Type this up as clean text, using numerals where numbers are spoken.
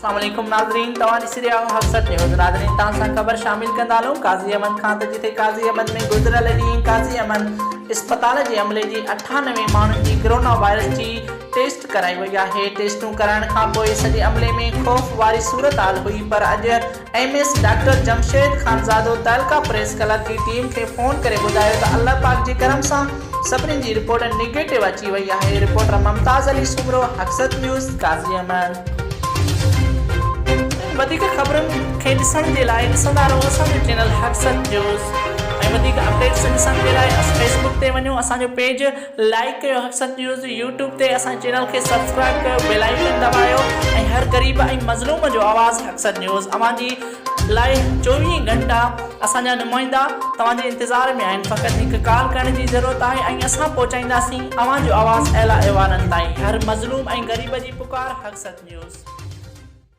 अस्सलामुअलैकुम नाज़रीन, तव्हां ॾिसी रहिया आहियो हक़सत न्यूज़। नाज़रीन, तव्हां सां ख़बर शामिल कंदा हलूं काज़ी अमन खां त जिथे काज़ी अमन में गुज़िरियल ॾींहुं काज़ी अमन इस्पताल जे अमले जी 98 माण्हुनि जी कोरोना वायरस जी टेस्ट कराई वई आहे। टेस्टूं कराइण खां पोइ सॼे अमले में ख़ौफ़ वारी सूरत हाल हुई, पर अॼु एमएस डॉक्टर जमशेद खानज़ादो तहलका प्रेस क्लब जी टीम खे फ़ोन करे ॿुधायो त अल्लाह पाक जे करम सां सभिनी जी रिपोर्ट नेगेटिव अची वई आहे। रिपोर्टर मुमताज़ अली सुमरो, हक़सत न्यूज़, काज़ी अमन। वधिक ख़बरुनि खे ॾिसण जे लाइ ॾिसंदा रहो असांजो चैनल हक़सत न्यूज़ ऐं वधीक अपडेट्स ॾिसण जे लाइ फेसबुक ते वञो, असांजो पेज लाइक कयो हक़सत न्यूज़, यूट्यूब ते असांजे चैनल खे सब्सक्राइब कयो, बेल आइकन दबायो ऐं हर ग़रीब ऐं मज़लूम जो आवाज़ हक़सत न्यूज़ अवांजी लाइ 24 घंटा असांजा नुमाइंदा तव्हांजे इंतज़ार में आहिनि। फ़क़ति हिकु कॉल करण जी ज़रूरत आहे ऐं असां पहुचाईंदासीं अवांजो आवाज़ अहिला अहिवालनि ताईं। हर मज़लूम ऐं ग़रीब जी पुकार, हक़सत न्यूज़।